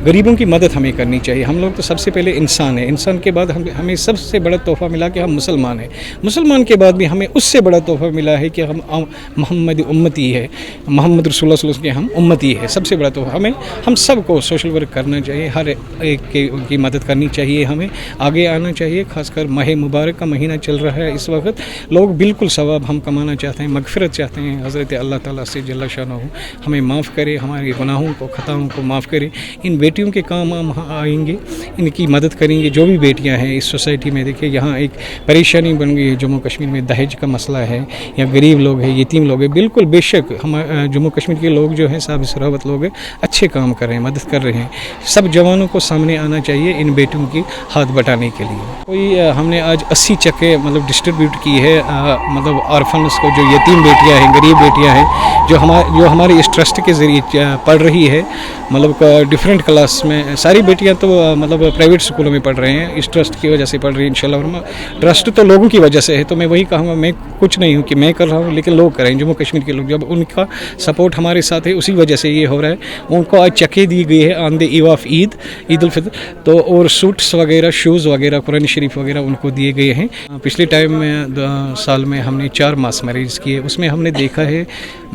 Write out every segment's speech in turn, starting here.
गरीबों की मदद हमें करनी चाहिए। हम लोग तो सबसे पहले इंसान हैं, इंसान के बाद हमें सबसे बड़ा तोहफ़ा मिला कि हम मुसलमान हैं। मुसलमान के बाद भी हमें उससे बड़ा तोहफ़ा मिला है कि हम मोहम्मद उम्मती है, मोहम्मद रसूलुल्लाह सल्लल्लाहु अलैहि वसल्लम के हम उम्मती है। सबसे बड़ा तोहफ़ा हम सबको सोशल वर्क करना चाहिए, हर एक की मदद करनी चाहिए, हमें आगे आना चाहिए। खासकर माह मुबारक का महीना चल रहा है इस वक्त, लोग बिल्कुल सवाब हम कमाना चाहते हैं, मगफिरत चाहते हैं। हज़रत अल्लाह ताला से जल्ला शानहू हमें माफ़ करे, हमारे गुनाहों को ख़ताओं को माफ़ करे। इन बेटियों के काम हम आएंगे, इनकी मदद करेंगे। जो भी बेटियां हैं इस सोसाइटी में, देखिए यहाँ एक परेशानी बन गई है जम्मू कश्मीर में, दहेज का मसला है, या गरीब लोग हैं, यतीम लोग हैं। बिल्कुल बेशक हम जम्मू कश्मीर के लोग जो हैं साबित सरावत लोग हैं, अच्छे काम कर रहे हैं, मदद कर रहे हैं। सब जवानों को सामने आना चाहिए इन बेटियों की हाथ बटाने के लिए। कोई हमने आज 80 चक्के मतलब डिस्ट्रीब्यूट की है, मतलब ऑर्फन्स को, जो यतीम बेटियां हैं, गरीब बेटियां हैं, जो हमारे इस ट्रस्ट के ज़रिए पढ़ रही है, मतलब डिफरेंट क्लास में। सारी बेटियां तो मतलब प्राइवेट स्कूलों में पढ़ रहे हैं, इस ट्रस्ट की वजह से पढ़ रही हैं इंशाल्लाह। ट्रस्ट तो लोगों की वजह से है, तो मैं वही कहूँगा, मैं कुछ नहीं हूँ कि मैं कर रहा हूँ, लेकिन लोग करें, जम्मू कश्मीर के लोग। जब उनका सपोर्ट हमारे साथ है, उसी वजह से ये हो रहा है। उनको आज चक्के दी गई है on the eve of Eid ul Fitr, तो और सूट्स वगैरह, शूज़ वगैरह, कुरान शरीफ वगैरह उनको दिए गए हैं। पिछले टाइम में साल में हमने 4 मास मैरिज किए, उसमें हमने देखा है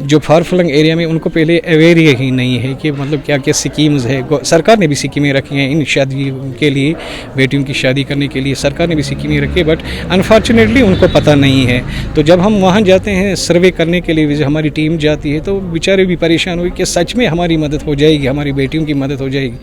जो फार फ्लंग एरिया में उनको पहले अवेयर ही नहीं है कि मतलब क्या क्या स्कीम्स है। सरकार ने भी स्कीमें रखी हैं इन शादी के लिए, बेटियों की शादी करने के लिए सरकार ने भी स्कीमें रखी है, बट अनफॉर्चुनेटली उनको पता नहीं है। तो जब हम वहाँ जाते हैं सर्वे करने के लिए, हमारी टीम जाती है, तो बेचारे भी परेशान हुए कि सच में हमारी मदद हो जाएगी, हमारी बेटियों की मदद हो जाएगी।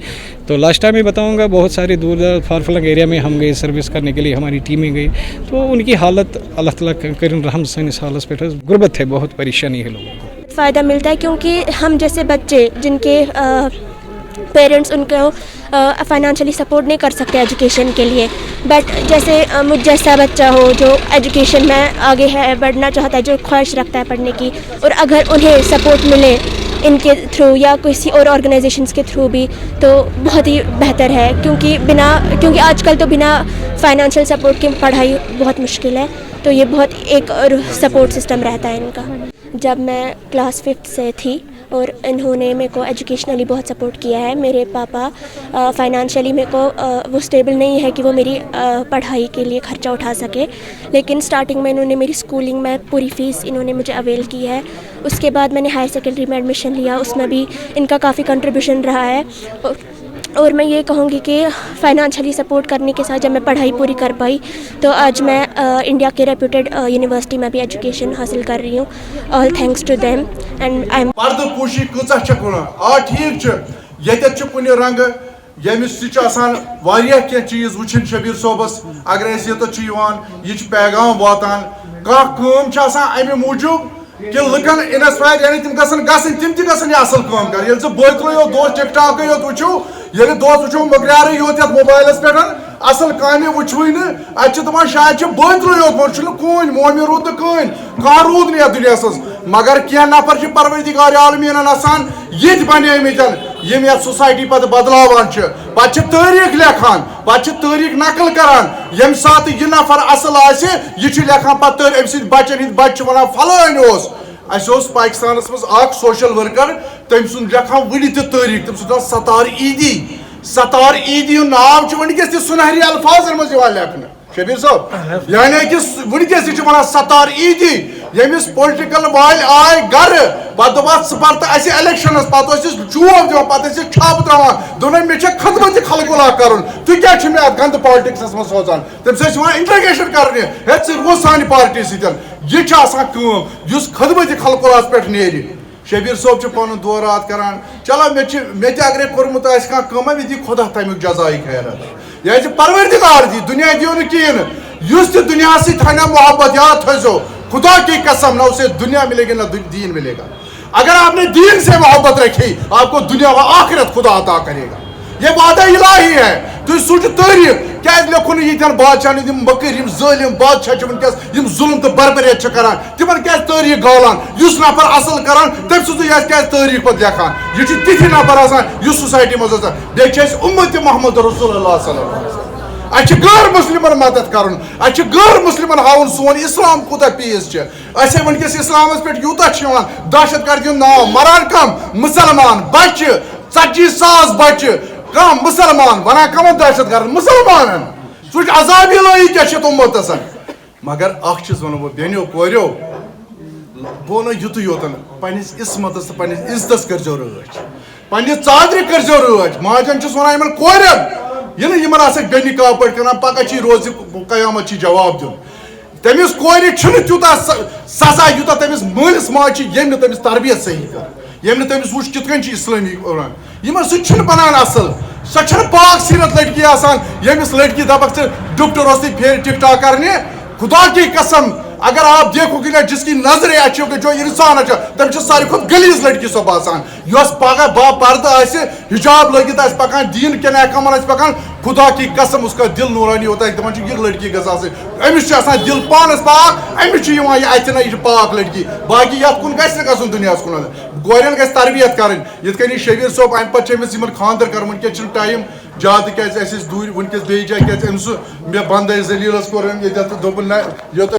तो लास्ट टाइम में बताऊँगा, बहुत सारे दूर दराज फार फ्लंग एरिया में हम गए सर्विस करने के लिए, हमारी टीमें गई, तो उनकी हालत अल्लाह ताला करीम रहम से इस हालत पर गुर्बत है, बहुत परेशानी है लोगों को। फ़ायदा मिलता है क्योंकि हम जैसे बच्चे जिनके पेरेंट्स उनको फाइनेंशियली सपोर्ट नहीं कर सकते एजुकेशन के लिए, बट जैसे मुझ जैसा बच्चा हो जो एजुकेशन में आगे है, बढ़ना चाहता है, जो ख्वाहिश रखता है पढ़ने की, और अगर उन्हें सपोर्ट मिले इनके थ्रू या किसी और ऑर्गेनाइजेशंस के थ्रू भी, तो बहुत ही बेहतर है। क्योंकि आजकल तो बिना फाइनेंशियल सपोर्ट के पढ़ाई बहुत मुश्किल है, तो ये बहुत एक सपोर्ट सिस्टम रहता है इनका। जब मैं क्लास 5th से थी और इन्होंने मेरे को एजुकेशनली बहुत सपोर्ट किया है। मेरे पापा फाइनेंशियली मेरे को वो स्टेबल नहीं है कि वो मेरी पढ़ाई के लिए ख़र्चा उठा सके, लेकिन स्टार्टिंग में इन्होंने मेरी स्कूलिंग में पूरी फ़ीस इन्होंने मुझे अवेल की है। उसके बाद मैंने हायर सेकेंडरी में एडमिशन लिया, उसमें भी इनका काफ़ी कंट्रीब्यूशन रहा है। और मैं ये कहूँगी कि फ़ाइनेंशियली सपोर्ट करने के साथ जब मैं पढ़ाई पूरी कर पाई, तो आज मैं इंडिया के रेप्यूटेड यूनिवर्सिटी में भी एजुकेशन हासिल कर रही हूँ। All thanks to them and I am पर्द पोशी कचा ठीक ये कुन रंग यमिस क्या चीज वुचन शबीर सोबस अगर ये पैगाम वातान कम अमे मूजूब कि लुकन इंस्पायर यानी तिम गसन असल कम कर बोतलो दोस्त टिकटॉक योत वुचो ये दोस्त वुचो मगरार योत मोबाइल पे असल कामे वुचु दपान शायद बोतलो योत कून मोमी रूद कून कह रूद ना दुनिया मगर क्या नफर परवरदिगार आलमीन आसान ये बन यम ये सोसाइटी पे बदलावान पे तारीख लेखान पे तारीख नकल करान यम सात यह नफर असल यह लेखान पे अम बचन हिंद बच्चे वन फलान पाकिस्तान मज सोशल वर्कर तम सुन लेखान वन तारीख तम सुन सतार ईदी नाव वनकस सुनहरी अल्फाजन मज लेखन शबीर साहब यानी कि वनकस वन सतार ईदी यमिस पोलिटिकल वाल आय गर पे इलेक्शन पे चोब दिवान पे छाप त्रावान दोन मे खदमत खलगुला कर क्या गंद पॉलिटिक्स मज सोचान तम सा इंट्रगेशन करने वो सान पार्टी सम खदमत खलगुला पे नेर शबीर सोब पन दौरात करान चलो मे अगर कोर्मुत कम मे दी खुदा तमिक जजाई खैरत यह परवरदिगार दी दुनिया दियो कहें दुनिया सना मोहब्बत याद थो खुदा की कसम ना उसे दुनिया मिलेगी ना दीन मिलेगा। अगर आपने दीन से मोहब्बत रखी आपको दुनिया व आखिरत खुदा अता करेगा। ये वादा इलाही है। तो सोच तारीख क्या लेखुन ये बादशाह मकर जालिम बादशाह वनकस जुल्म तो बरबरियत करान तिमन क्या तारीख गालान नफर असल करान तम सो क्या तारीख पे लेखान यह तिथि नफर सोसाइटी मज उम्मत मोहम्मद रसूलुल्लाह गैर मुस्लिमन मदद कर गैर मुस्लिमन हाउन सोन इस्लाम कूत पीस वनकस इस्लाम पे यूत दहशत गर्दी नाव मरान कम मुसलमान बच्चे 40,000 बच्चे کم مسلمان ونان کمن دہشت گرد مسلمانن سہ عذاب الہی کیا تمو تسن مگر اخ چیز ونو بہ بینیو کوریو بہ ونو یتُے یوتن پننس عصمتس تو پننس عزتس کرزو رٲچھ پننہِ ژادرِ کرزو رٲچھ ماجن چھس ونان یمن کورٮ۪ن یہِ یمن آسکھ بیٚنہِ کاو پٲٹھۍ کران پگہہ چی روزِ قیامت چی جواب دیُن تٔمِس کورِ چھُنہٕ تیوٗتاہ سزا یوٗتاہ تٔمِس مٲلِس ماجہِ چھِ ییٚمۍ نہٕ تٔمِس تربیت صحیح کٔر ییٚمۍ نہٕ تٔمِس وٕچھ کِتھ کٔنۍ چھِ اسلٲمی ونان یِمن سُہ چھُنہٕ بنان اصل سۄ چھنہٕ پاک سیرت لڑکی آسان ییٚمِس لڑکی دپکھ ژٕ ڈُپٹہٕ روٚستُے پھیرِ ٹک ٹاک کرنہِ خدا کی قسم اگر آپ دیکھو گے نا جس کی نظریں اچھی ہوگی جو انسان اچھا تم ساری کھت گلیز لڑکی سو باسان یس پگہ با پردہ آسہِ حجاب لگت آسہِ پکان دین کن احکامن آسہِ پکان خدا کی قسم اس کا دل نورانی ہوتا ہے دپان یہ لڑکی گژھ آسٕنۍ أمِس چھُ آسان دل پانس پاک أمِس چھُ یِوان یہِ اَتھِ نہ یہِ چھِ پاک لڑکی باقی یتھ کُن گژھِ نہٕ گژھُن دُنیاہس کُن کورٮ۪ن گژھِ تربیت کرٕنۍ یِتھ کٔنۍ یہِ شبیٖر صٲب امہِ پتہٕ چھِ أمِس یِمن خانٛدر کرُن وٕنکٮ۪س چھُنہٕ ٹایم زیادٕ کیازِ اَسہِ ٲسۍ دوٗرِ وٕنکٮ۪س بیٚیہِ جایہِ کیازِ أمِس سُہ مےٚ بنٛدے ذٔلیٖلس کوٚر أمۍ ییٚتٮ۪تھ تہٕ دوٚپُن نہ یوٚت